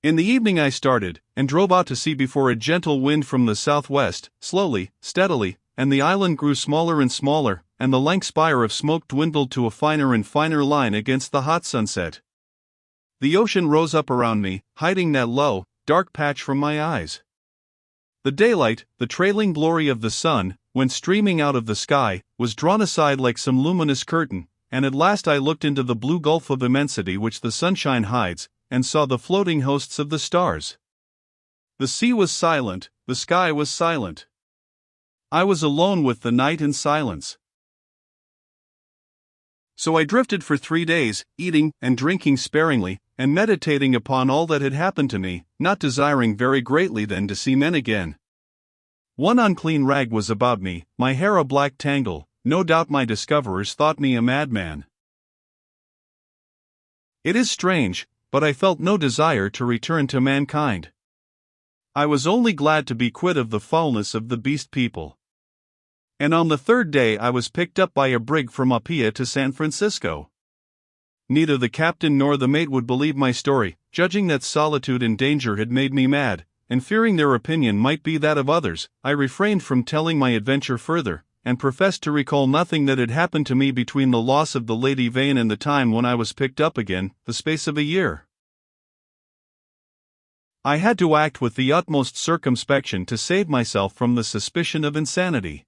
In the evening I started, and drove out to sea before a gentle wind from the southwest, slowly, steadily, and the island grew smaller and smaller, and the lank spire of smoke dwindled to a finer and finer line against the hot sunset. The ocean rose up around me, hiding that low, dark patch from my eyes. The daylight, the trailing glory of the sun, when streaming out of the sky, was drawn aside like some luminous curtain, and at last I looked into the blue gulf of immensity which the sunshine hides, and saw the floating hosts of the stars. The sea was silent, the sky was silent. I was alone with the night and silence. So I drifted for 3 days, eating and drinking sparingly, and meditating upon all that had happened to me, not desiring very greatly then to see men again. One unclean rag was about me, my hair a black tangle. No doubt my discoverers thought me a madman. It is strange, but I felt no desire to return to mankind. I was only glad to be quit of the foulness of the beast people. And on the 3rd day I was picked up by a brig from Apia to San Francisco. Neither the captain nor the mate would believe my story, judging that solitude and danger had made me mad, and fearing their opinion might be that of others, I refrained from telling my adventure further, and professed to recall nothing that had happened to me between the loss of the Lady Vane and the time when I was picked up again, the space of a year. I had to act with the utmost circumspection to save myself from the suspicion of insanity.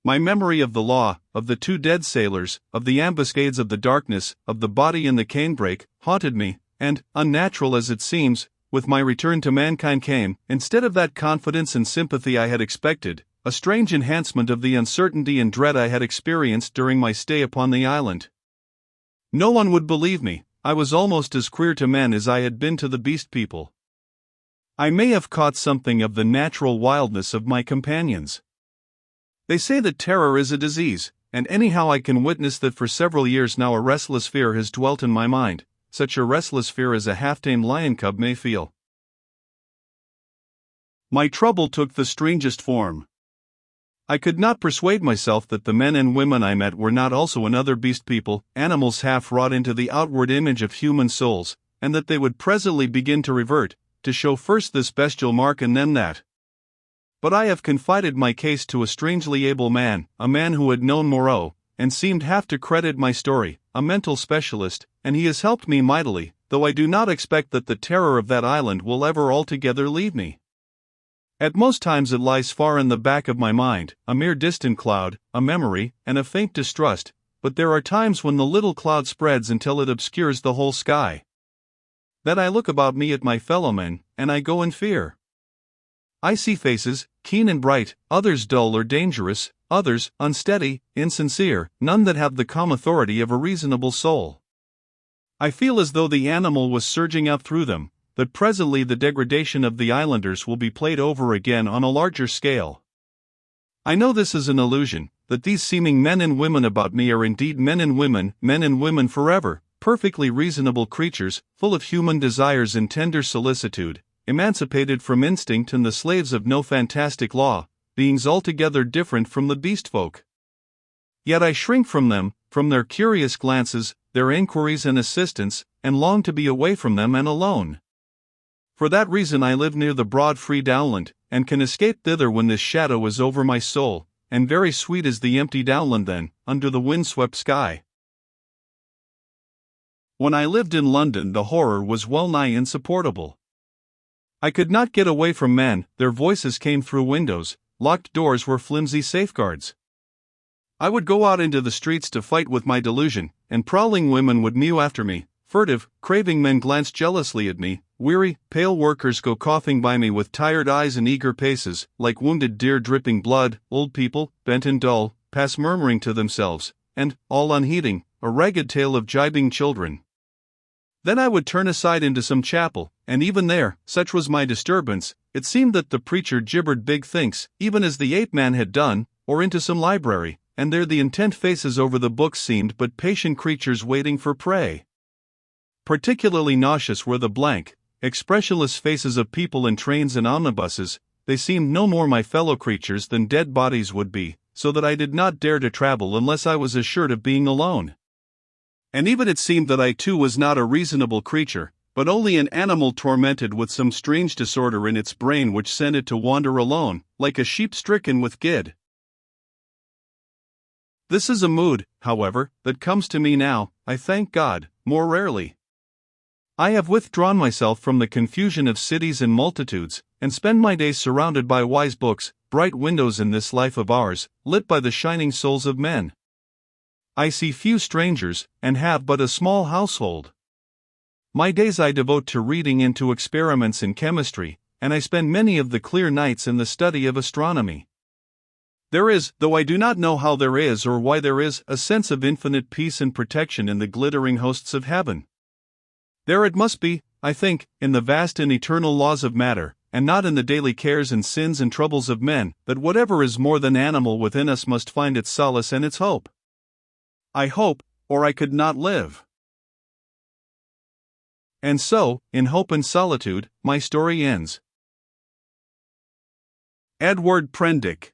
My memory of the law, of the 2 dead sailors, of the ambuscades of the darkness, of the body in the canebrake, haunted me, and, unnatural as it seems, with my return to mankind came, instead of that confidence and sympathy I had expected, a strange enhancement of the uncertainty and dread I had experienced during my stay upon the island. No one would believe me. I was almost as queer to men as I had been to the beast people. I may have caught something of the natural wildness of my companions. They say that terror is a disease, and anyhow I can witness that for several years now a restless fear has dwelt in my mind, such a restless fear as a half-tamed lion cub may feel. My trouble took the strangest form. I could not persuade myself that the men and women I met were not also another beast people, animals half wrought into the outward image of human souls, and that they would presently begin to revert, to show first this bestial mark and then that. But I have confided my case to a strangely able man, a man who had known Moreau, and seemed half to credit my story, a mental specialist, and he has helped me mightily, though I do not expect that the terror of that island will ever altogether leave me. At most times it lies far in the back of my mind, a mere distant cloud, a memory, and a faint distrust, but there are times when the little cloud spreads until it obscures the whole sky. Then I look about me at my fellowmen, and I go in fear. I see faces, keen and bright, others dull or dangerous, others unsteady, insincere, none that have the calm authority of a reasonable soul. I feel as though the animal was surging up through them, that presently the degradation of the islanders will be played over again on a larger scale. I know this is an illusion, that these seeming men and women about me are indeed men and women forever, perfectly reasonable creatures, full of human desires and tender solicitude, emancipated from instinct and the slaves of no fantastic law, beings altogether different from the beast folk. Yet I shrink from them, from their curious glances, their inquiries and assistance, and long to be away from them and alone. For that reason I live near the broad free downland, and can escape thither when this shadow is over my soul, and very sweet is the empty downland then, under the wind-swept sky. When I lived in London the horror was well nigh insupportable. I could not get away from men, their voices came through windows, locked doors were flimsy safeguards. I would go out into the streets to fight with my delusion, and prowling women would mew after me, furtive, craving men glance jealously at me, weary, pale workers go coughing by me with tired eyes and eager paces, like wounded deer dripping blood, old people, bent and dull, pass murmuring to themselves, and, all unheeding, a ragged tale of gibing children. Then I would turn aside into some chapel, and even there, such was my disturbance, it seemed that the preacher gibbered big thinks, even as the ape-man had done, or into some library, and there the intent faces over the books seemed but patient creatures waiting for prey. Particularly nauseous were the blank, expressionless faces of people in trains and omnibuses. They seemed no more my fellow creatures than dead bodies would be, so that I did not dare to travel unless I was assured of being alone. And even it seemed that I too was not a reasonable creature, but only an animal tormented with some strange disorder in its brain which sent it to wander alone, like a sheep stricken with gid. This is a mood, however, that comes to me now, I thank God, more rarely. I have withdrawn myself from the confusion of cities and multitudes, and spend my days surrounded by wise books, bright windows in this life of ours, lit by the shining souls of men. I see few strangers, and have but a small household. My days I devote to reading and to experiments in chemistry, and I spend many of the clear nights in the study of astronomy. There is, though I do not know how there is or why there is, a sense of infinite peace and protection in the glittering hosts of heaven. There it must be, I think, in the vast and eternal laws of matter, and not in the daily cares and sins and troubles of men, that whatever is more than animal within us must find its solace and its hope. I hope, or I could not live. And so, in hope and solitude, my story ends. Edward Prendick.